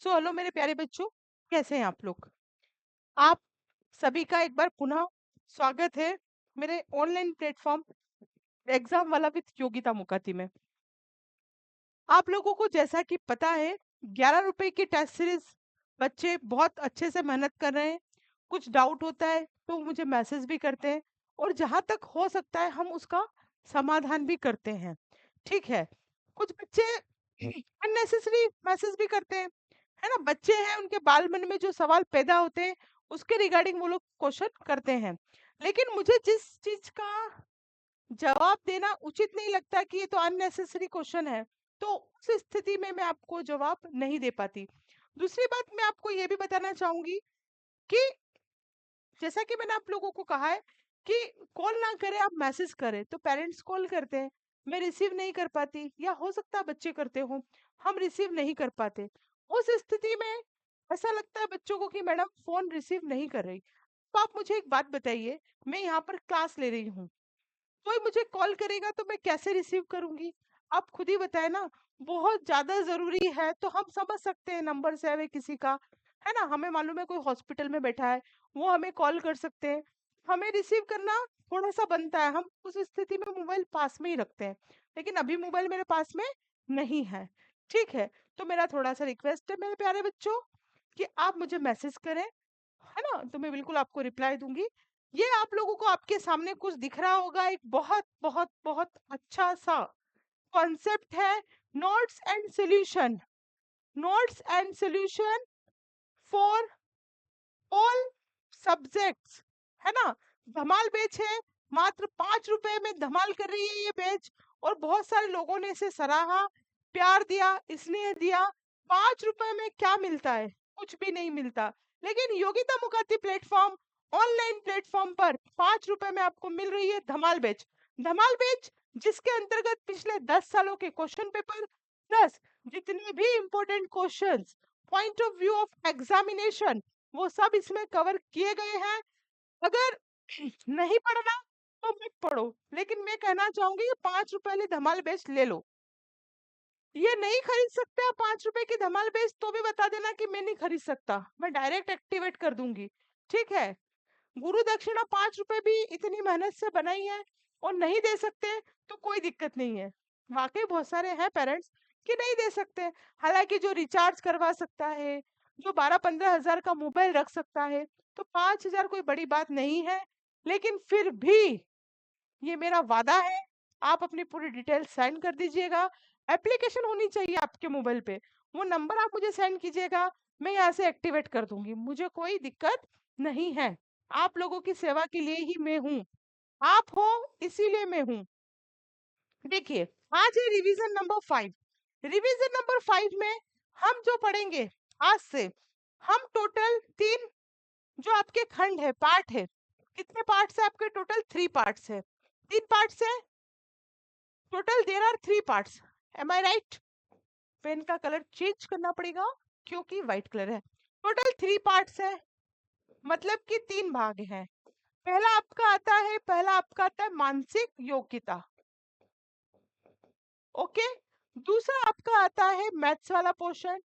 Hello मेरे प्यारे बच्चों, कैसे हैं आप लोग। आप सभी का एक बार पुनः स्वागत है मेरे ऑनलाइन प्लेटफॉर्म एग्जाम वाला विद योगिता मुकाती में। आप लोगों को जैसा कि पता है, 11 रुपए की टेस्ट सीरीज बच्चे बहुत अच्छे से मेहनत कर रहे हैं। कुछ डाउट होता है तो मुझे मैसेज भी करते हैं, और जहां तक हो सकता है हम उसका समाधान भी करते हैं। ठीक है। कुछ बच्चे अननेसेसरी मैसेज भी करते हैं, है ना। बच्चे हैं, उनके बाल मन में जो सवाल पैदा होते हैं उसके रिगार्डिंग वो लोग क्वेश्चन करते हैं। लेकिन मुझे जिस चीज का जवाब देना उचित नहीं लगता कि ये तो अननेसेसरी क्वेश्चन है, तो उस स्थिति में मैं आपको जवाब नहीं दे पाती। दूसरी बात, मैं आपको ये भी बताना चाहूंगी कि जैसा कि मैंने आप लोगों को कहा है कि कॉल ना करें, आप मैसेज करें। तो पेरेंट्स कॉल करते हैं, मैं रिसीव नहीं कर पाती, या हो सकता है बच्चे करते हो, हम रिसीव नहीं कर पाते। उस स्थिति में ऐसा लगता है बच्चों को कि मैडम फोन रिसीव नहीं कर रही। तो आप मुझे एक बात बताइए, मैं यहाँ पर क्लास ले रही हूँ, कोई मुझे कॉल करेगा तो मैं कैसे रिसीव करूंगी। आप खुद ही बताए ना। बहुत ज्यादा जरूरी है तो हम समझ सकते हैं, नंबर से है किसी का, है ना। हमें मालूम है कोई हॉस्पिटल में बैठा है, वो हमें कॉल कर सकते हैं, हमें रिसीव करना थोड़ा सा बनता है, हम उस स्थिति में मोबाइल पास में ही रखते हैं। लेकिन अभी मोबाइल मेरे पास में नहीं है। ठीक है। तो मेरा थोड़ा सा रिक्वेस्ट है मेरे प्यारे बच्चों, कि आप मुझे मैसेज करें, है ना, तो मैं बिल्कुल आपको रिप्लाई दूंगी। ये आप लोगों को आपके सामने कुछ दिख रहा होगा, एक बहुत बहुत बहुत अच्छा सा कॉन्सेप्ट है, notes and solution. Notes and solution for all subjects, है ना। धमाल बैच है, मात्र 5 रुपए में धमाल कर रही है ये बैच, और बहुत सारे लोगों ने इसे सराहा, प्यार दिया, स्नेह दिया। 5 रुपए में क्या मिलता है, कुछ भी नहीं मिलता। लेकिन योगिता मुखाती प्लेटफॉर्म, ऑनलाइन प्लेटफॉर्म पर 5 रुपए में आपको मिल रही है धमाल बैच। धमाल बैच जिसके अंतर्गत पिछले 10 सालों के क्वेश्चन पेपर प्लस जितने भी important questions, point of view of examination, वो सब इसमें कवर किए गए हैं। अगर नहीं पढ़ना तो मत पढ़ो, लेकिन मैं कहना चाहूंगी कि 5 रुपए वाली धमाल बेच ले लो। ये नहीं खरीद सकते आप 5 रुपए की धमाल बेच, तो भी बता देना कि मैं नहीं खरीद सकता, मैं डायरेक्ट एक्टिवेट कर दूंगी। ठीक है। गुरु दक्षिणा 5 रुपए भी इतनी मेहनत से बनाई है, और नहीं दे सकते तो कोई दिक्कत नहीं है। वाकई बहुत सारे हैं पेरेंट्स कि नहीं दे सकते। हालांकि जो रिचार्ज करवा सकता है, जो 12-15 हजार का मोबाइल रख सकता है, तो 5 हजार कोई बड़ी बात नहीं है। लेकिन फिर भी ये मेरा वादा है, आप अपनी पूरी डिटेल सेंड कर दीजिएगा। एप्लीकेशन होनी चाहिए आपके मोबाइल पे, वो नंबर आप मुझे सेंड कीजिएगा, मैं यहाँ से एक्टिवेट कर दूंगी, मुझे कोई दिक्कत नहीं है। आप लोगों की सेवा के लिए ही मैं हूँ, आप हो इसीलिए मैं हूँ। देखिए, आज है रिवीजन नंबर 5। रिवीजन नंबर 5 में हम जो पढ़ेंगे आज से, हम टोटल 3 जो आपके खंड है, पार्ट है, कितने पार्ट्स है आपके, टोटल 3 पार्ट्स है। 3 पार्ट्स है total, there are 3 parts. Am I right. Pen का कलर चेंज करना पड़ेगा क्योंकि व्हाइट कलर है। टोटल 3 पार्ट्स है, मतलब कि 3 भाग हैं। पहला आपका आता है मानसिक योग्यता। ओके। दूसरा आपका आता है मैथ्स वाला पोर्शन,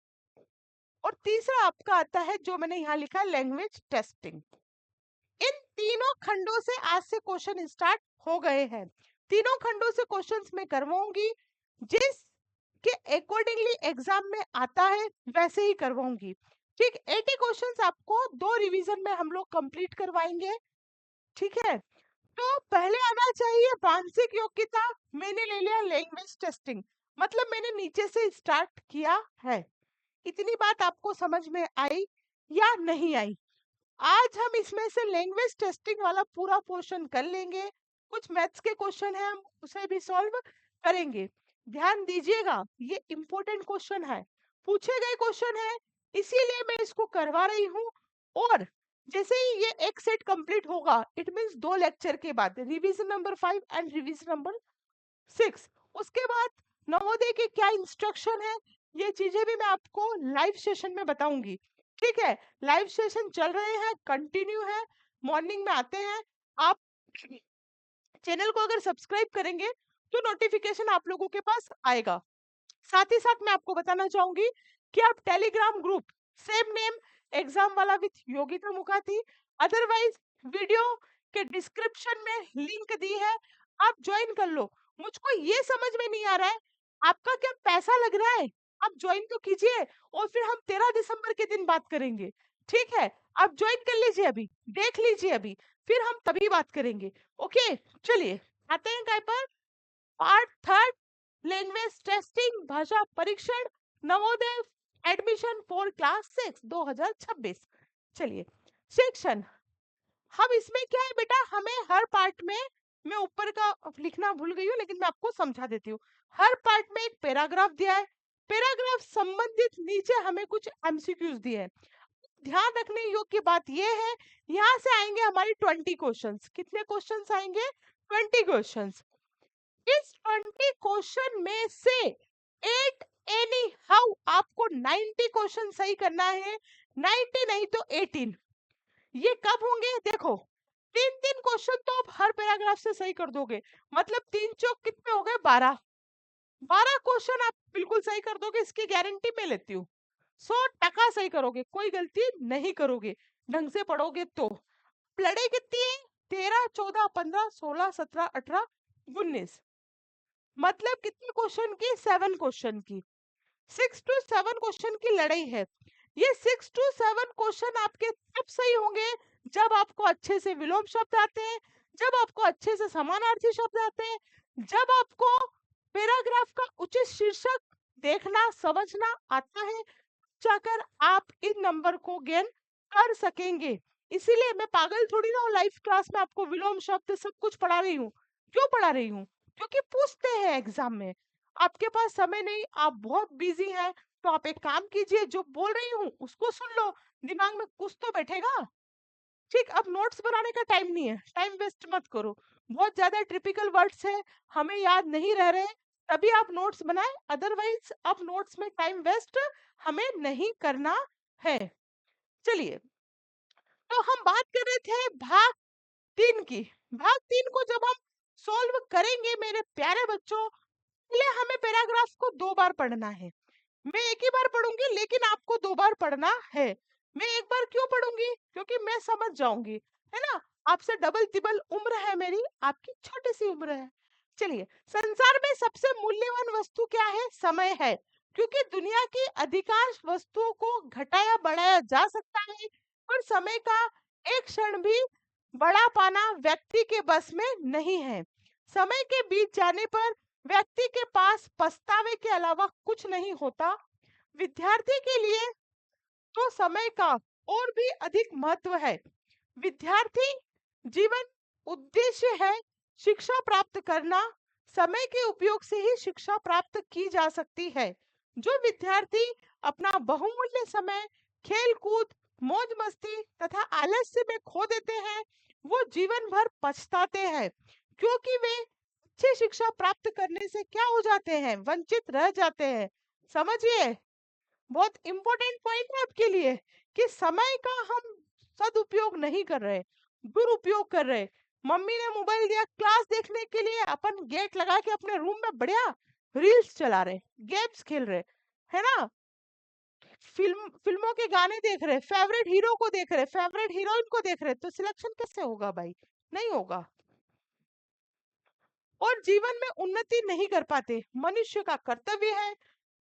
और तीसरा आपका आता है जो मैंने यहाँ लिखा है लैंग्वेज टेस्टिंग। इन तीनों खंडों से आज से क्वेश्चन स्टार्ट हो गए हैं। तीनों खंडों से क्वेश्चंस मैं करवाऊंगी, जिस के अकॉर्डिंगली एग्जाम में आता है वैसे ही करवाऊंगी। ठीक, 80 क्वेश्चंस आपको 2 रिवीजन में हम लोग कंप्लीट करवाएंगे। ठीक है। तो पहले आना चाहिए मानसिक योग्यता, मैंने ले लिया लैंग्वेज टेस्टिंग, मतलब मैंने नीचे से स्टार्ट किया है। इतनी बात आपको समझ में आई या नहीं आई। आज हम इसमें से लैंग्वेज टेस्टिंग वाला पूरा पोर्शन कर लेंगे। कुछ मैथ्स के क्वेश्चन है, हम उसे भी सॉल्व करेंगे। ध्यान दीजिएगा, ये इंपॉर्टेंट क्वेश्चन है, पूछे गए क्वेश्चन है, इसीलिए मैं इसको करवा रही हूँ। और जैसे ही ये एक सेट कंप्लीट होगा, इट मींस 2 लेक्चर के बाद revision number 5 and revision number 6, उसके बाद नवोदय के क्या इंस्ट्रक्शन है, ये चीजें भी मैं आपको लाइव सेशन में बताऊंगी। ठीक है। लाइव सेशन चल रहे हैं, कंटिन्यू है, मॉर्निंग में आते हैं। आप चैनल को अगर सब्सक्राइब करेंगे तो नोटिफिकेशन आप लोगों के पास आएगा। साथ ही साथ मैं आपको बताना चाहूंगी कि आप Telegram group same name exam वाला विथ योगिता मुखाती, अदरवाइज वीडियो के डिस्क्रिप्शन में लिंक दी है, आप ज्वाइन कर लो। मुझको ये समझ में नहीं आ रहा है आपका क्या पैसा लग रहा है, आप ज्वाइन तो कीजिए और फिर हम 13 दिसंबर के दिन बात करेंगे। ठीक है, आप ज्वाइन कर लीजिए, अभी देख लीजिए, अभी फिर हम तभी बात करेंगे। ओके, चलिए आते हैं काय पर। पार्ट थर्ड, लैंग्वेज टेस्टिंग, भाषा परीक्षण, नवोदय एडमिशन फॉर क्लास 6 2026। चलिए सेक्शन, हम इसमें क्या है बेटा, हमें हर पार्ट में, मैं ऊपर का लिखना भूल गई हूँ लेकिन मैं आपको समझा देती हूँ। हर पार्ट में एक पैराग्राफ दिया है, पैराग्राफ संबंधित नीचे हमें कुछ एमसीक्यूज दिए हैं। ध्यान रखने योग्य बात यह है, यहाँ से आएंगे हमारी 20 क्वेश्चंस। कितने क्वेश्चंस आएंगे? 20 क्वेश्चंस। इस 20 क्वेश्चन में से 8 एनी हाउ आपको 90 क्वेश्चन सही करना है, 90 नहीं तो 18। ये कब होंगे? देखो, 3-3 क्वेश्चन तो आप हर पैराग्राफ से सही कर दोगे, मतलब 3 चौक कितने हो गए? 12। 12 क्वेश्चन आप बिल्कुल सही कर दोगे, इसकी गारंटी मैं लेती हूँ। 100% सही करोगे, कोई गलती नहीं करोगे, ढंग से पढ़ोगे तो। लड़ाई कितनी है? 13, 14, 15, 16, 17, 18, 19, मतलब कितने क्वेश्चन की? 7 क्वेश्चन की। 6 to 7 क्वेश्चन की लड़ाई है। ये 6 to 7 क्वेश्चन आपके तब सही होंगे जब आपको अच्छे से विलोम शब्द आते हैं, जब आपको अच्छे से समानार्थी शब्द आते हैं, जब आपको पैराग्राफ का उचित शीर्षक देखना समझना आता है, जाकर आप इन नंबर को गेन कर सकेंगे। इसीलिए मैं पागल थोड़ी ना हूँ, लाइव क्लास में आपको विलोम शब्द सब कुछ पढ़ा रही हूँ। क्यों पढ़ा रही हूँ? क्योंकि पूछते हैं एग्जाम में। आपके पास समय नहीं, आप बहुत बिजी हैं, तो आप एक काम कीजिए, जो बोल रही हूँ उसको सुन लो, दिमाग में कुछ तो बैठेगा। ठीक, अब नोट्स बनाने का टाइम नहीं है, टाइम वेस्ट मत करो। बहुत ज्यादा ट्रिपिकल वर्ड्स है, हमें याद नहीं रह रहे, तभी आप नोट्स बनाएं, अदरवाइज अब नोट्स में टाइम वेस्ट हमें नहीं करना है। चलिए, तो हम बात कर रहे थे भाग 3 की। भाग 3 को जब हम सॉल्व करेंगे मेरे प्यारे बच्चों, पहले हमें पैराग्राफ को 2 बार पढ़ना है। मैं एक ही बार पढ़ूंगी लेकिन आपको 2 बार पढ़ना है। मैं एक बार क्यों पढ़ूंगी? क्योंकि मैं समझ जाऊंगी, है ना? आपसे डबल तिबल उम्र है मेरी, आपकी छोटी सी उम्र है। चलिए, संसार में सबसे मूल्यवान वस्तु क्या है? समय है। क्योंकि दुनिया की अधिकांश वस्तुओं को घटाया बढ़ाया जा सकता है, पर समय का एक क्षण भी बड़ा पाना व्यक्ति के बस में नहीं है। समय के बीत जाने पर व्यक्ति के पास पछतावे के अलावा कुछ नहीं होता। विद्यार्थी के लिए तो समय का और भी अधिक महत्व है। विद्यार्थी जीवन उद्देश्य है शिक्षा प्राप्त करना। समय के उपयोग से ही शिक्षा प्राप्त की जा सकती है। जो विद्यार्थी अपना बहुमूल्य समय खेल कूद, मौज मस्ती तथा आलस्य में खो देते हैं, वो जीवन भर पछताते हैं, क्योंकि वे अच्छी शिक्षा प्राप्त करने से क्या हो जाते हैं? वंचित रह जाते हैं। समझिए, बहुत इंपॉर्टेंट पॉइंट है आपके लिए कि समय का हम सदुपयोग नहीं कर रहे, दुरुपयोग कर रहे। मम्मी ने मोबाइल दिया क्लास देखने के लिए, अपन गेट लगा के अपने रूम में बढ़िया रील्स चला रहे, गेम्स खेल रहे, है ना? फिल्मों के गाने देख रहे, फेवरेट हीरो को देख रहे, फेवरेट हीरोइन को देख रहे, तो सिलेक्शन कैसे होगा भाई? नहीं होगा, और जीवन में उन्नति नहीं कर पाते। मनुष्य का कर्तव्य है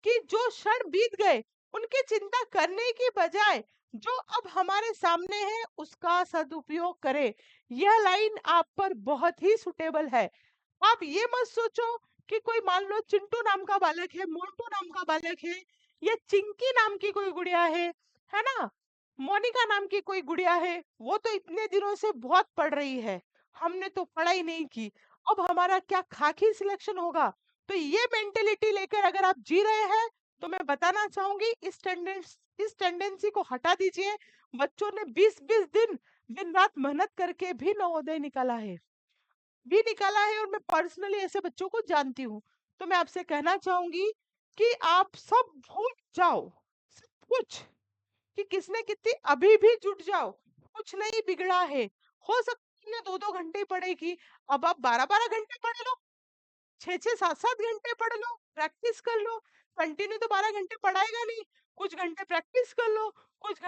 कि जो क्षण बीत गए उनकी चिंता करने की बजाय जो अब हमारे सामने है उसका सदुपयोग करें। यह लाइन आप पर बहुत ही सुटेबल है। आप ये मत सोचो कि कोई मान लो चिंटू नाम का बालक है, मोन्टू नाम का बालक है, या चिंकी नाम की कोई गुड़िया है ना, मोनिका नाम की कोई गुड़िया है, वो तो इतने दिनों से बहुत पढ़ रही है, हमने तो पढ़ाई नहीं की, अब हमारा क्या खाकी सिलेक्शन होगा? तो ये मेंटेलिटी लेकर अगर आप जी रहे हैं तो मैं बताना चाहूंगी, इस टेंडेंसी को हटा दीजिए। बच्चों ने 20-20 दिन दिन रात मेहनत करके भी नवोदय निकाला है, और मैं पर्सनली ऐसे बच्चों को जानती हूँ। तो मैं आपसे कहना चाहूंगी कि आप सब भूल जाओ, सब कुछ, कि किसने कितनी, अभी भी जुट जाओ, कुछ नहीं बिगड़ा है। हो सकता है 2-2 घंटे पढ़ेगी, अब आप 12-12 घंटे पढ़ लो, 6-6, 7-7 घंटे पढ़ लो, प्रैक्टिस कर लो। कंटिन्यू तो 12 घंटे पढ़ाएगा नहीं, कुछ घंटे प्रैक्टिस कर लो, कुछ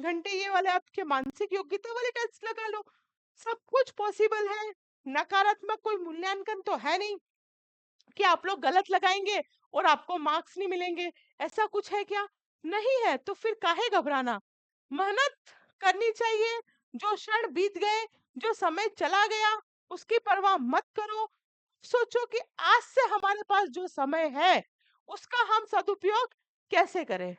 घंटे ये वाले आपके मानसिक योग्यता वाले टेस्ट लगा लो। सब कुछ पॉसिबल है। नकारात्मक कोई मूल्यांकन तो है नहीं कि आप लोग गलत लगाएंगे और आपको मार्क्स नहीं मिलेंगे। ऐसा कुछ है क्या? नहीं है। तो फिर काहे घबराना? मेहनत करनी चाहिए। जो क्षण बीत गए, जो समय चला गया, उसकी परवाह मत करो। सोचो कि आज से हमारे पास जो समय है उसका हम सदुपयोग कैसे करें।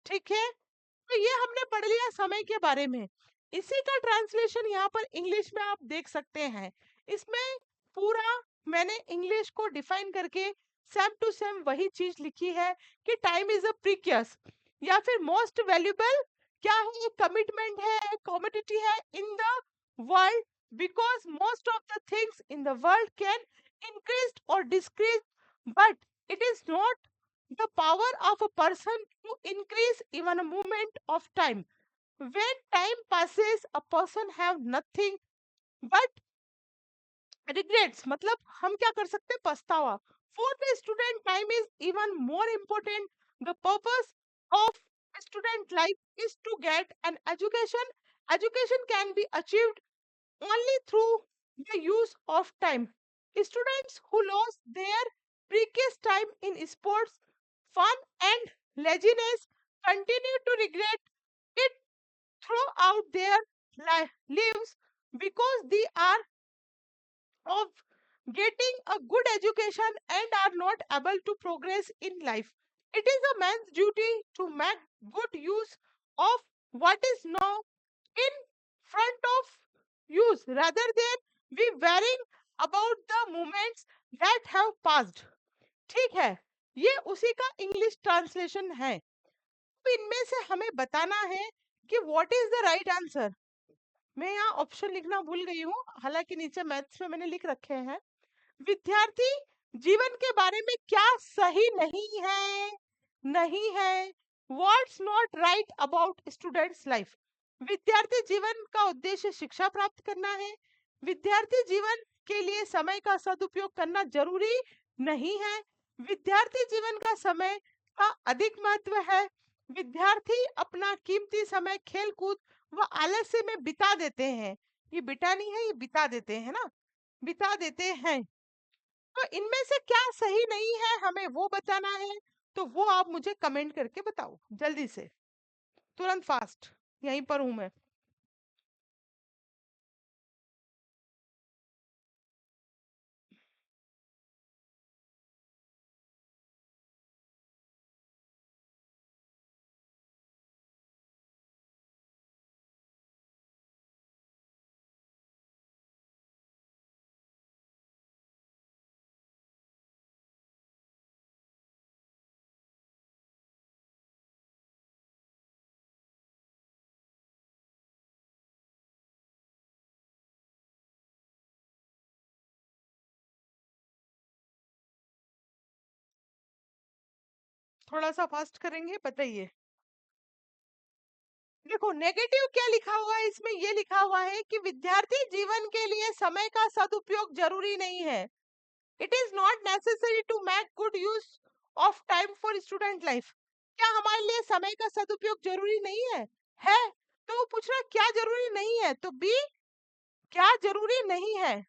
ठीक है, तो ये हमने पढ़ लिया समय के बारे में। इसी का ट्रांसलेशन यहाँ पर इंग्लिश में आप देख सकते हैं। इसमें पूरा मैंने इंग्लिश को डिफाइन करके सेम टू सेम वही चीज लिखी है कि टाइम इज अ प्रीशियस या फिर मोस्ट वैल्यूएबल क्या है, एक कमिटमेंट है, एक कमोडिटी है in the world, because most of the things in the world can increase or decrease, but it is not the power of a person to increase even a moment of time. When time passes, a person have nothing but regrets. मतलब हम क्या कर सकते हैं? पछतावा. For the student, time is even more important. The purpose of student life is to get an education. Education can be achieved only through the use of time. Students who lost their precious time in sports, fun, and laziness continue to regret it throughout their lives because they are of getting a good education and are not able to progress in life. It is a man's duty to make good use of what is now in front of use rather than be worrying about the moments that have passed. ठीक है, ये उसी का English translation है। अब इनमें से हमें बताना है कि what is the right answer. मैं यहाँ ऑप्शन लिखना भूल गई हूँ, हालांकि नीचे मैथ्स में मैंने लिख रखे हैं। विद्यार्थी जीवन के बारे में क्या सही नहीं है? नहीं है। What's not right about students life? विद्यार्थी जीवन का उद्देश्य शिक्षा प्राप्त करना है। विद्यार्थी जीवन के लिए समय का सदुपयोग करना जरूरी नहीं है। विद्यार्थी जीवन का समय का अधिक महत्व है। विद्यार्थी अपना कीमती समय खेल कूद व आलस्य में बिता देते हैं। ये बिता नहीं है, ये बिता देते हैं ना, बिता देते हैं। तो इनमें से क्या सही नहीं है हमें वो बताना है। तो वो आप मुझे कमेंट करके बताओ जल्दी से, तुरंत फास्ट, यहीं पर हूं मैं। थोड़ा सा फास्ट करेंगे, बताइए। देखो नेगेटिव क्या लिखा हुआ है इसमें, ये लिखा हुआ है कि विद्यार्थी जीवन के लिए समय का सदुपयोग जरूरी नहीं है। It is not necessary to make good use of time for student life. क्या हमारे लिए समय का सदुपयोग जरूरी नहीं है? है। तो वो पूछ रहा है क्या जरूरी नहीं है, तो बी क्या जरूरी नहीं है।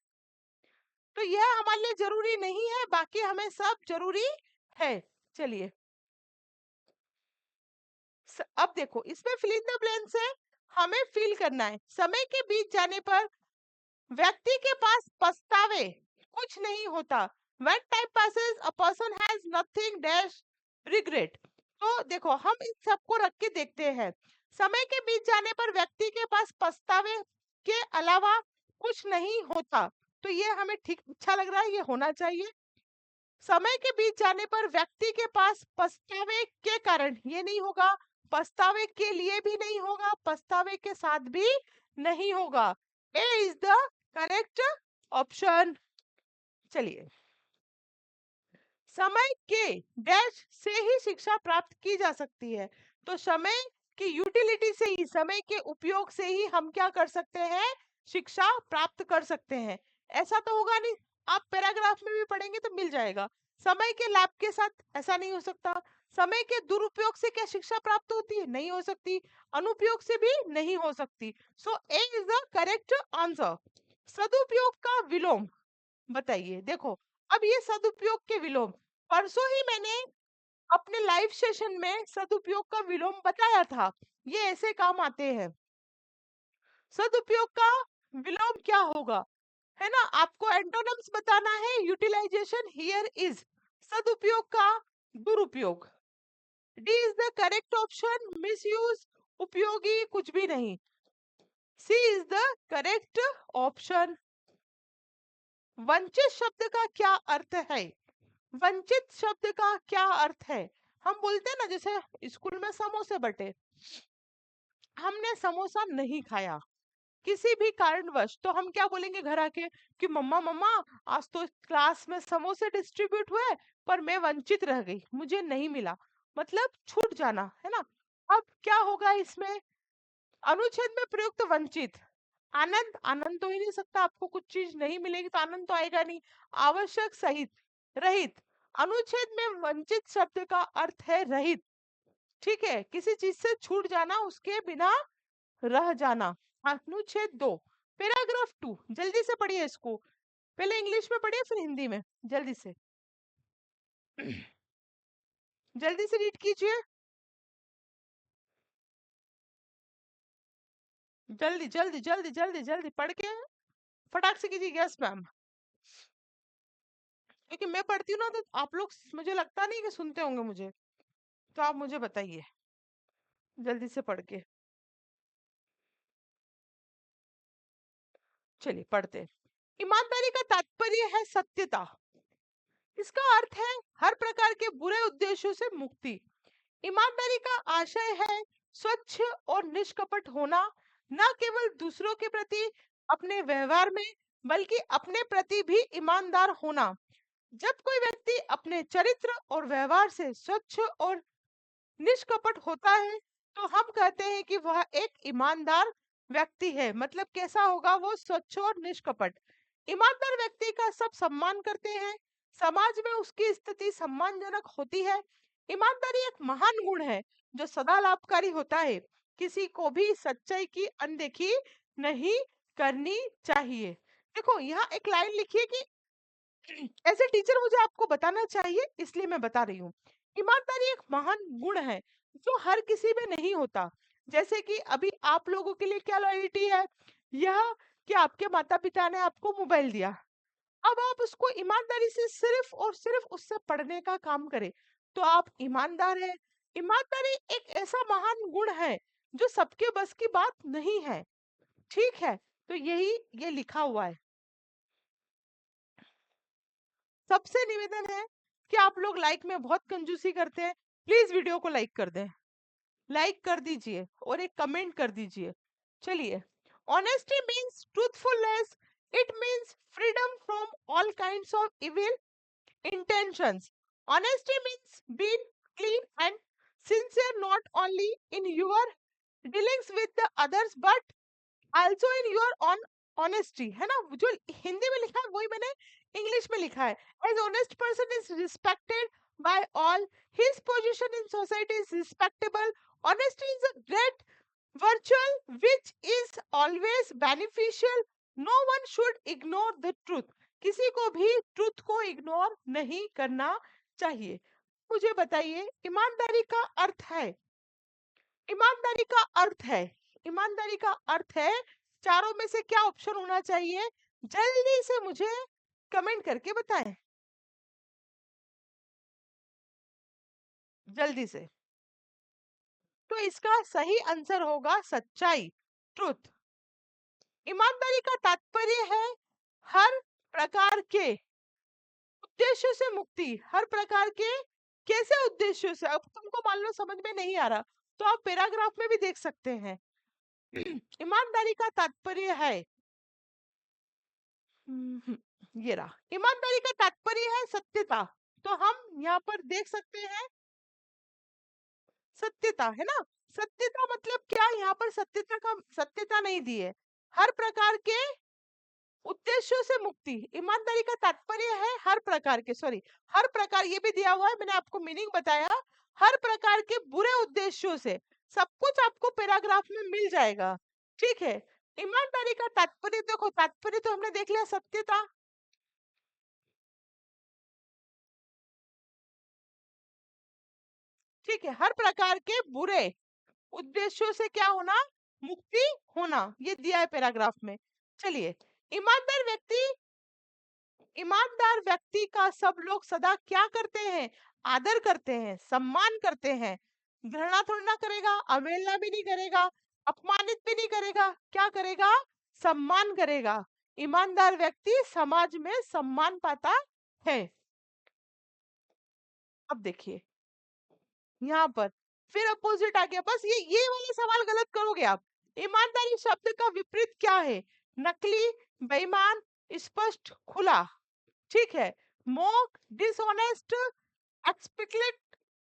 तो यह हमारे लिए जरूरी नहीं है, बाकी हमें सब जरूरी है। चलिए अब देखो इसमें फिल इन द ब्लैंक्स है, हमें फिल करना है। समय के बीत जाने पर व्यक्ति के पास पछतावे कुछ नहीं होता। When time passes, a person has nothing dash regret. तो देखो हम इन सबको रख के देखते हैं। समय के बीत जाने पर व्यक्ति के पास पछतावे के अलावा कुछ नहीं होता। तो ये हमें ठीक अच्छा लग रहा है, ये होना चाहिए। समय के बीत जाने पर व्यक्ति के पास पछतावे के कारण ये नहीं होगा, पछतावे के लिए भी नहीं होगा, पछतावे के साथ भी नहीं होगा। ए इज द करेक्ट ऑप्शन। चलिए, समय के डैश से ही शिक्षा प्राप्त की जा सकती है। तो समय की यूटिलिटी से ही, समय के उपयोग से ही हम क्या कर सकते हैं? शिक्षा प्राप्त कर सकते हैं। ऐसा तो होगा नहीं, आप पैराग्राफ में भी पढ़ेंगे तो मिल जाएगा। समय के लाभ के साथ ऐसा नहीं हो सकता। समय के दुरुपयोग से क्या शिक्षा प्राप्त होती है? नहीं हो सकती। अनुपयोग से भी नहीं हो सकती। सो ए इज द करेक्ट आंसर। सदुपयोग का विलोम बताइए। देखो, अब ये सदुपयोग के विलोम, परसों ही मैंने अपने लाइव सेशन में सदुपयोग का विलोम बताया था। ये ऐसे काम आते हैं। सदुपयोग का विलोम क्या होगा, है ना? आपको एंटोनिम्स बताना है। यूटिलाइजेशन हियर इज सदुपयोग का दुरुपयोग। D is the correct option. Misuse, उपयोगी कुछ भी नहीं। सी इज द करेक्ट ऑप्शन। वंचित शब्द का क्या अर्थ है? वंचित शब्द का क्या अर्थ है? हम बोलते हैं ना, जैसे स्कूल में समोसे बटे, हमने समोसा नहीं खाया किसी भी कारणवश, तो हम क्या बोलेंगे घर आके कि मम्मा मम्मा, आज तो क्लास में समोसे डिस्ट्रीब्यूट हुए पर मैं वंचित रह गई, मुझे नहीं मिला। मतलब छूट जाना, है ना? अब क्या होगा इसमें? अनुच्छेद में प्रयुक्त वंचित। आनंद, आनंद तो ही नहीं सकता, आपको कुछ चीज नहीं मिलेगी तो आनंद तो आएगा नहीं। आवश्यक, सहित, रहित। अनुच्छेद में वंचित शब्द का अर्थ है रहित। ठीक है, किसी चीज से छूट जाना, उसके बिना रह जाना। अनुच्छेद 2, पैराग्राफ 2, जल्दी से पढ़िए इसको। पहले इंग्लिश में पढ़िए फिर हिंदी में, जल्दी से। जल्दी से रीड कीजिए, जल्दी जल्दी जल्दी जल्दी जल्दी पढ़ के फटाक से कीजिए। Yes ma'am. क्योंकि मैं पढ़ती हूँ ना तो आप लोग, मुझे लगता नहीं कि सुनते होंगे मुझे, तो आप मुझे बताइए जल्दी से पढ़ के। चलिए पढ़ते हैं। ईमानदारी का तात्पर्य है सत्यता। इसका अर्थ है हर प्रकार के बुरे उद्देश्यों से मुक्ति। ईमानदारी का आशय है स्वच्छ और निष्कपट होना, न केवल दूसरों के प्रति अपने व्यवहार में, बल्कि अपने प्रति भी ईमानदार होना। जब कोई व्यक्ति अपने चरित्र और व्यवहार से स्वच्छ और निष्कपट होता है तो हम कहते हैं कि वह एक ईमानदार व्यक्ति है। मतलब कैसा होगा वो? स्वच्छ और निष्कपट। ईमानदार व्यक्ति का सब सम्मान करते हैं, समाज में उसकी स्थिति सम्मानजनक होती है। ईमानदारी एक महान गुण है जो सदा लाभकारी होता है। किसी को भी सच्चाई की अनदेखी नहीं करनी चाहिए। देखो, यहाँ एक लाइन लिखी है कि ऐसे टीचर मुझे आपको बताना चाहिए, इसलिए मैं बता रही हूँ। ईमानदारी एक महान गुण है जो हर किसी में नहीं होता। जैसे कि अभी आप लोगों के लिए क्या लॉयल्टी है? यह कि आपके माता पिता ने आपको मोबाइल दिया, अब आप उसको ईमानदारी से सिर्फ और सिर्फ उससे पढ़ने का काम करें, तो आप ईमानदार हैं। ईमानदारी एक ऐसा महान गुण है जो सबके बस की बात नहीं है। ठीक है, तो यही ये लिखा हुआ है। सबसे निवेदन है कि आप लोग लाइक में बहुत कंजूसी करते हैं, प्लीज वीडियो को लाइक कर दें। लाइक कर दीजिए और एक कमेंट कर दीजिए। चलिए। Honesty means truthfulness. It means freedom from all kinds of evil intentions. Honesty means being clean and sincere not only in your dealings with the others but also in your own honesty, है ना? जो हिंदी में लिखा है वही मैंने English में लिखा है। As honest person is respected by all, his position in society is respectable. Honesty is a great virtue which is always beneficial. No one should ignore the truth. किसी को भी ट्रुथ को इग्नोर नहीं करना चाहिए। मुझे बताइए, ईमानदारी का अर्थ है, ईमानदारी का अर्थ है, ईमानदारी का अर्थ है, चारों में से क्या ऑप्शन होना चाहिए? जल्दी से मुझे कमेंट करके बताएं, जल्दी से। तो इसका सही आंसर होगा सच्चाई, ट्रुथ। ईमानदारी का तात्पर्य है हर प्रकार के उद्देश्य से मुक्ति। हर प्रकार के कैसे उद्देश्यों से? अब तुमको मान लो समझ में नहीं आ रहा तो आप पैराग्राफ में भी देख सकते हैं। ईमानदारी का तात्पर्य है, ये रहा, ईमानदारी का तात्पर्य है सत्यता। तो हम यहाँ पर देख सकते हैं सत्यता, है ना? सत्यता मतलब क्या? यहाँ पर सत्यता का सत्यता नहीं दी है। हर प्रकार के उद्देश्यों से मुक्ति। ईमानदारी का तात्पर्य है हर प्रकार के, सॉरी, हर प्रकार, ये भी दिया हुआ है, मैंने आपको मीनिंग बताया। हर प्रकार के बुरे उद्देश्यों से, सब कुछ आपको पैराग्राफ में मिल जाएगा। ठीक है। ईमानदारी का तात्पर्य देखो, तात्पर्य तो हमने देख लिया, सत्यता। ठीक है, हर प्रकार के बुरे उद्देश्यों से क्या होना, मुक्ति होना, ये दिया है पैराग्राफ में। चलिए, ईमानदार व्यक्ति, ईमानदार व्यक्ति का सब लोग सदा क्या करते हैं, आदर करते हैं, सम्मान करते हैं। घृणा थोड़ी ना करेगा, अवहेलना भी नहीं करेगा, अपमानित भी नहीं करेगा, क्या करेगा, सम्मान करेगा। ईमानदार व्यक्ति समाज में सम्मान पाता है। अब देखिए यहाँ पर फिर अपोजिट आ गया, बस ये वाले सवाल गलत करोगे आप। ईमानदारी शब्द का विपरीत क्या है, नकली, बेईमान, स्पष्ट, खुला। ठीक है। Mock, dishonest, explicit,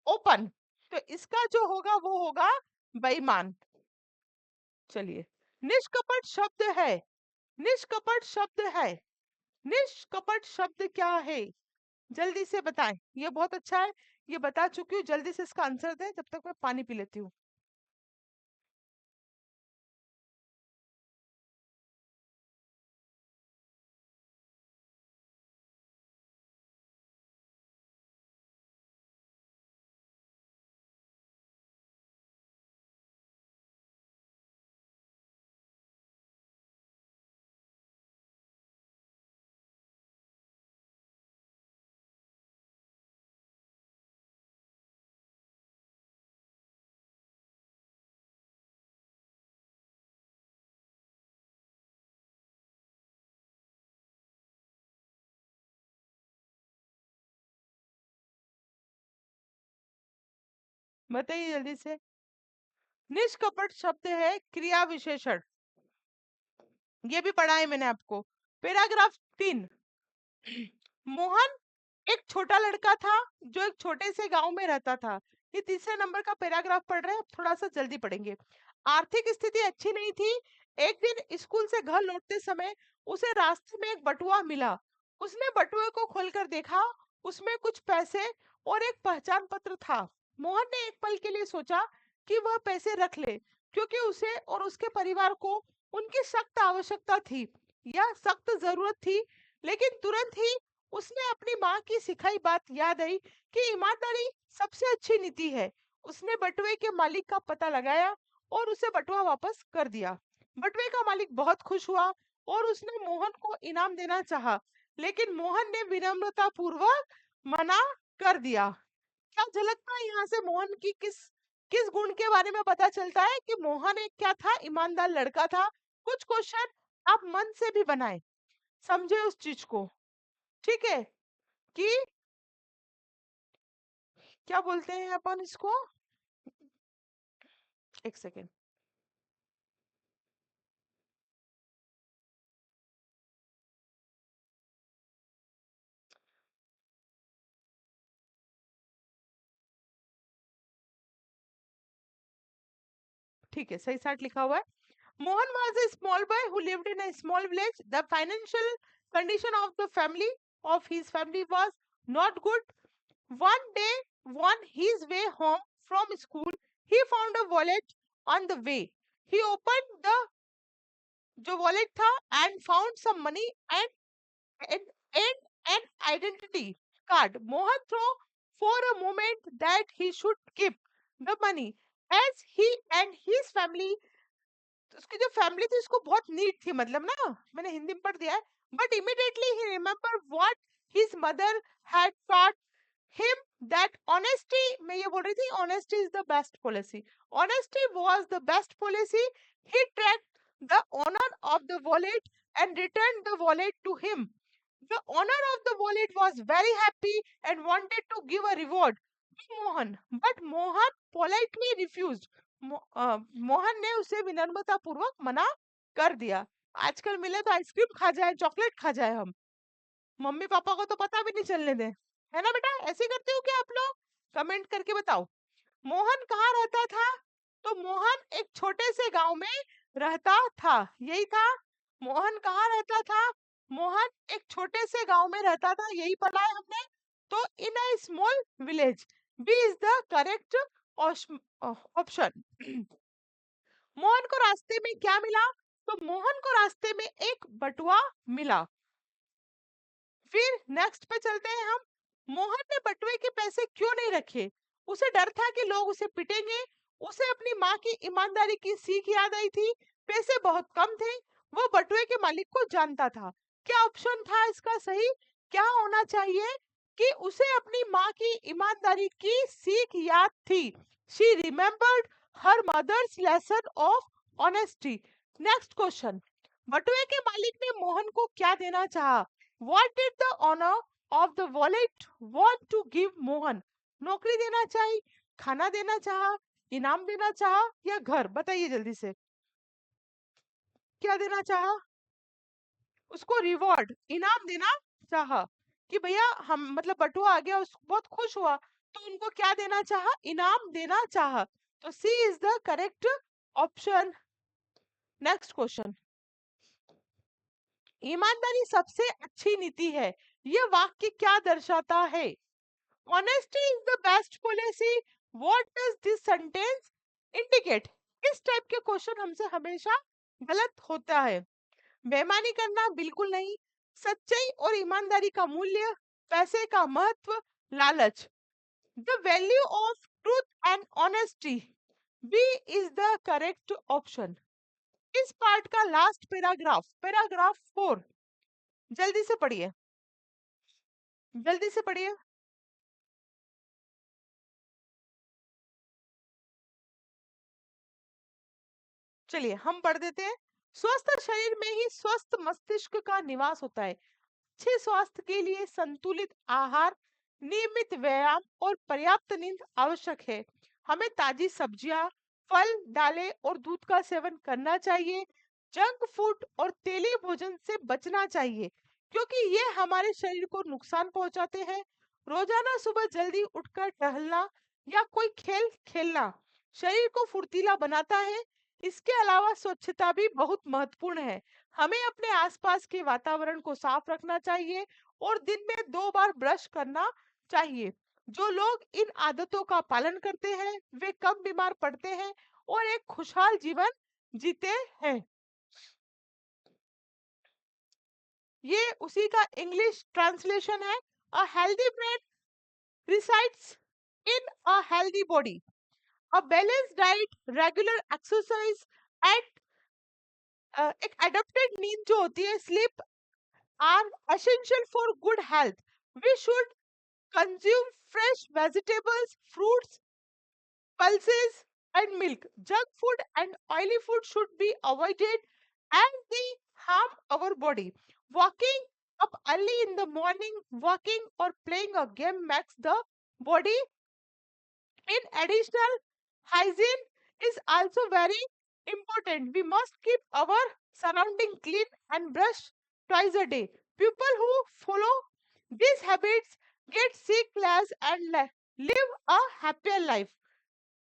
open. तो इसका जो होगा वो होगा बेईमान। चलिए, निष्कपट शब्द है, निष्कपट शब्द है, निष्कपट शब्द क्या है, जल्दी से बताएं। ये बहुत अच्छा है, ये बता चुकी हूँ, जल्दी से इसका आंसर दें, जब तक मैं पानी पी लेती हूँ। बताइए जल्दी से। निष्कपट शब्द है क्रिया विशेषण, ये भी पढ़ा है मैंने आपको। पैराग्राफ 3। मोहन एक छोटा लड़का था जो एक छोटे से गांव में रहता था। ये तीसरे नंबर का पैराग्राफ पढ़ रहे हैं, थोड़ा सा जल्दी पढ़ेंगे। आर्थिक स्थिति अच्छी नहीं थी। एक दिन स्कूल से घर लौटते समय उसे रास्ते में एक बटुआ मिला। उसने बटुए को खोलकर देखा, उसमें कुछ पैसे और एक पहचान पत्र था। मोहन ने एक पल के लिए सोचा कि वह पैसे रख ले, क्योंकि उसे और उसके परिवार को उनकी सख्त आवश्यकता थी या सख्त जरूरत थी। लेकिन तुरंत ही उसने अपनी माँ की सिखाई बात याद आई कि ईमानदारी सबसे अच्छी नीति है। उसने बटुए के मालिक का पता लगाया और उसे बटुआ वापस कर दिया। बटुए का मालिक बहुत खुश हुआ और उसने मोहन को इनाम देना चाहा, लेकिन मोहन ने विनम्रता पूर्वक मना कर दिया। क्या झलकता है यहाँ से मोहन की किस किस गुण के बारे में पता चलता है कि मोहन एक क्या था, ईमानदार लड़का था। कुछ क्वेश्चन आप मन से भी बनाए, समझे उस चीज को। ठीक है, कि क्या बोलते हैं अपन इसको, एक सेकेंड। ठीक है, सही साइड लिखा हुआ है। Mohan was a small boy who lived in a small village. The financial condition of the family was not good. One day, on his way home from school, he found a wallet on the way. He opened the जो wallet था and found some money and, and an identity card. Mohan thought for a moment that he should keep the money as he and his family, उसकी जो family थी उसको बहुत need थी, मतलब ना, मैंने हिंदी में पढ़ दिया है। But immediately he remember what his mother had taught him that honesty, मैं ये बोल रही थी, honesty is the best policy. Honesty was the best policy. He tracked the owner of the wallet and returned the wallet to him. The owner of the wallet was very happy and wanted to give a reward to Mohan, but Mohan politely refused. Mohan ने उसे विनम्रता पूर्वक मना कर दिया। आजकल मिले तो आइसक्रीम खा जाए, चॉकलेट खा जाए, हम मम्मी पापा को तो पता भी नहीं चलने दें, है ना बेटा? ऐसे करते हो क्या आप लोग? कमेंट करके बताओ। मोहन कहाँ रहता था? तो मोहन एक छोटे से गांव में रहता था, यही था। मोहन कहाँ रहता था? मोहन एक छोटे से गांव में रहता था, यही पढ़ा है हमने। तो in a small village, B is the correct option. Mohan को रास्ते में क्या मिला? तो मोहन को रास्ते में एक बटुआ मिला। फिर नेक्स्ट पे चलते हैं हम। मोहन ने बटुए के पैसे क्यों नहीं रखे? उसे डर था कि लोग उसे पिटेंगे। उसे अपनी माँ की ईमानदारी की सीख याद आई थी। पैसे बहुत कम थे। वो बटुए के मालिक को जानता था। क्या ऑप्शन था इसका सही? क्या होना चाहिए कि उसे अपनी माँ की ईमानदारी की सीख याद थी। She remembered her mother's lesson of honesty. Next question. बटुए के मालिक ने मोहन को क्या देना चाहा? What did the owner of the wallet want to give Mohan? नौकरी देना चाहिए, खाना देना चाहा, इनाम देना चाहा या घर? बताइए जल्दी से। क्या देना चाहा? उसको रिवॉर्ड, इनाम देना चाहा कि भैया हम मतलब बटुआ आ गया, उसको बहुत खुश हुआ, तो उनको क्या देना चाहा? इनाम देना चाहा। तो C is the correct option. Next question. ईमानदारी सबसे अच्छी नीति है, यह वाक्य क्या दर्शाता है? Honesty is the best policy. What does this sentence indicate? इस टाइप के क्वेश्चन हमसे हमेशा गलत होता है। बेईमानी करना बिल्कुल नहीं, सच्चाई और ईमानदारी का मूल्य, पैसे का महत्व, लालच। The value of truth and honesty. B is the correct option. इस पार्ट का लास्ट पैराग्राफ, पैराग्राफ 4, जल्दी से पढ़िए, जल्दी से पढ़िए। चलिए हम पढ़ देते हैं। स्वस्थ शरीर में ही स्वस्थ मस्तिष्क का निवास होता है। अच्छे स्वास्थ्य के लिए संतुलित आहार, नियमित व्यायाम और पर्याप्त नींद आवश्यक है। हमें ताजी सब्जियां, फल, दालें और दूध का सेवन करना चाहिए। जंक फूड और तेली भोजन से बचना चाहिए क्योंकि ये हमारे शरीर को नुकसान पहुंचाते हैं। रोजाना सुबह जल्दी उठकर टहलना या कोई खेल खेलना शरीर को फुर्तीला बनाता है। इसके अलावा स्वच्छता भी बहुत महत्वपूर्ण है। हमें अपने आसपास के वातावरण को साफ रखना चाहिए और दिन में 2 बार ब्रश करना चाहिए। जो लोग इन आदतों का पालन करते हैं वे कम बीमार पड़ते हैं और एक खुशहाल जीवन जीते हैं। ये उसी का इंग्लिश ट्रांसलेशन है। A healthy brain resides in a healthy body. A balanced diet, regular exercise and एक एडेप्टेड नींद जो होती है, sleep, are essential for good health. We should consume fresh vegetables, fruits, pulses, and milk. Junk food and oily food should be avoided as they harm our body. Walking up early in the morning, walking or playing a game makes the body. In additional, hygiene is also very important. We must keep our surrounding clean and brush twice a day. People who follow these habits get sick less and live a happier life.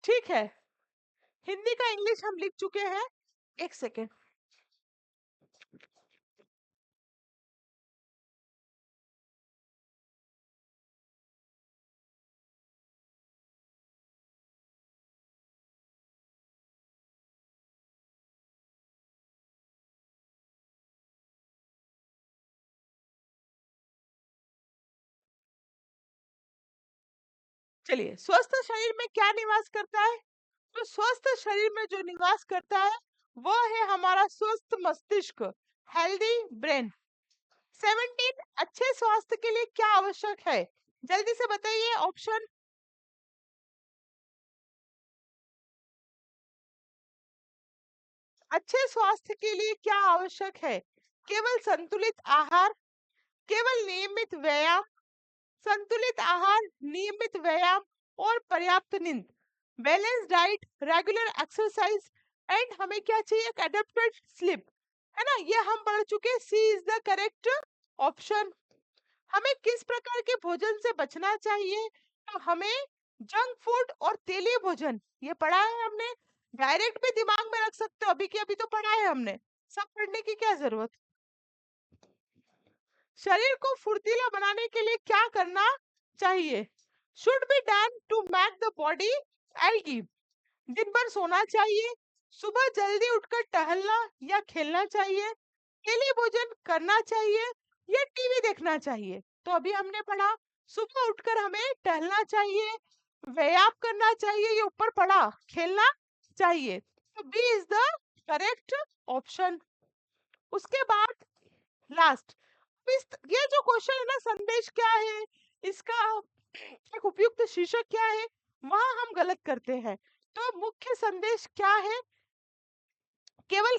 ठीक है, हिंदी का English हम लिख चुके हैं। एक second. चलिए, स्वस्थ शरीर में क्या निवास करता है? तो स्वस्थ शरीर में जो निवास करता है वह है हमारा स्वस्थ मस्तिष्क, हेल्दी ब्रेन। 17 अच्छे स्वास्थ्य के लिए क्या आवश्यक है? जल्दी से बताइए ऑप्शन। अच्छे स्वास्थ्य के लिए क्या आवश्यक है? केवल संतुलित आहार, केवल नियमित व्यायाम, संतुलित आहार, नियमित व्यायाम और पर्याप्त नींद, balance diet, regular exercise and हमें क्या चाहिए? एडेप्टेड स्लीप, है ना? ये हम पढ़ चुके। सी इज द करेक्ट ऑप्शन। हमें किस प्रकार के भोजन से बचना चाहिए? तो हमें जंक फूड और तेलीय भोजन, ये पढ़ा है हमने। डायरेक्ट भी दिमाग में रख सकते हो, अभी के अभी तो पढ़ा है हमने, सब पढ़ने की क्या जरूरत। शरीर को फुर्तीला बनाने के लिए क्या करना चाहिए? should be done to make the body active. दिन भर सोना चाहिए, सुबह जल्दी उठकर टहलना या खेलना चाहिए, डेली भोजन करना चाहिए या टीवी देखना चाहिए। तो अभी हमने पढ़ा सुबह उठकर हमें टहलना चाहिए, व्यायाम करना चाहिए, ये ऊपर पढ़ा खेलना चाहिए। तो B is the correct option. उसके बाद लास्ट, ये जो क्वेश्चन है ना, संदेश क्या है, इसका एक उपयुक्त शीर्षक क्या है, वहां हम गलत करते हैं। तो मुख्य संदेश क्या है, केवल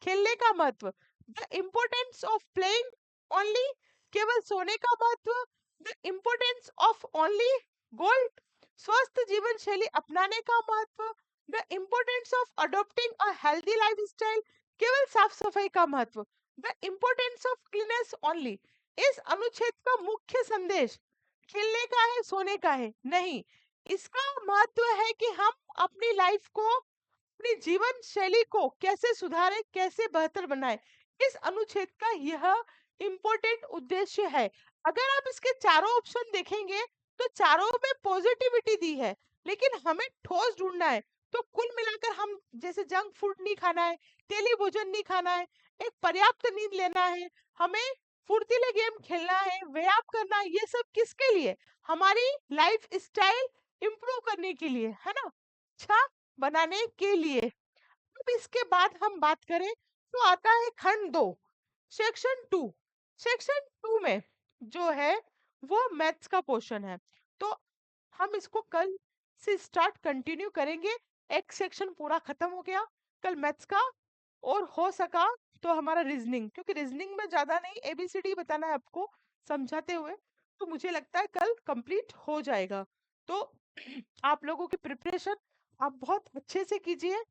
खेलने का महत्व, the importance of playing only, केवल सोने का महत्व, the importance of only gold, स्वस्थ जीवन शैली अपनाने का महत्व, the importance of adopting a healthy lifestyle, केवल साफ सफाई का महत्व, the importance of cleanness only. इस अनुच्छेद का मुख्य संदेश खेलने का है, सोने का है नहीं, इसका महत्व है कि हम अपनी लाइफ को, अपनी जीवन शैली को कैसे सुधारें, कैसे बेहतर बनाएं। इस अनुच्छेद का यह इम्पोर्टेंट उद्देश्य है। अगर आप इसके चारों ऑप्शन देखेंगे तो चारों में पॉजिटिविटी दी है, लेकिन हमें ठोस ढूंढना है। तो कुल मिलाकर हम जैसे जंक फूड नहीं खाना है, तेली भोजन नहीं खाना है, एक पर्याप्त नींद लेना है, हमें फुर्तीले गेम खेलना है, व्यायाम करना है, ये सब किसके लिए, हमारी लाइफ स्टाइल इम्प्रूव करने के लिए, है ना, अच्छा बनाने के लिए। अब इसके बाद हम बात करें तो आता है खंड 2, सेक्शन 2। सेक्शन 2 में जो है वो मैथ्स का पोर्शन है। तो हम इसको कल से स्टार्ट कंटिन्यू करेंगे। एक सेक्शन पूरा खत्म हो गया कल मैथ्स का, और हो सका तो हमारा रीजनिंग, क्योंकि रीजनिंग में ज्यादा नहीं, एबीसीडी बताना है आपको समझाते हुए, तो मुझे लगता है कल कंप्लीट हो जाएगा। तो आप लोगों की प्रिपरेशन आप बहुत अच्छे से कीजिए,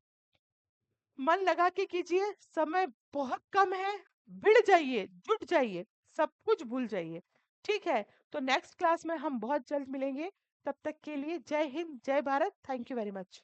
मन लगा के कीजिए, समय बहुत कम है, भिड़ जाइए, जुट जाइए, सब कुछ भूल जाइए, ठीक है। तो नेक्स्ट क्लास में हम बहुत जल्द मिलेंगे, तब तक के लिए जय हिंद, जय Bharat, thank you very much.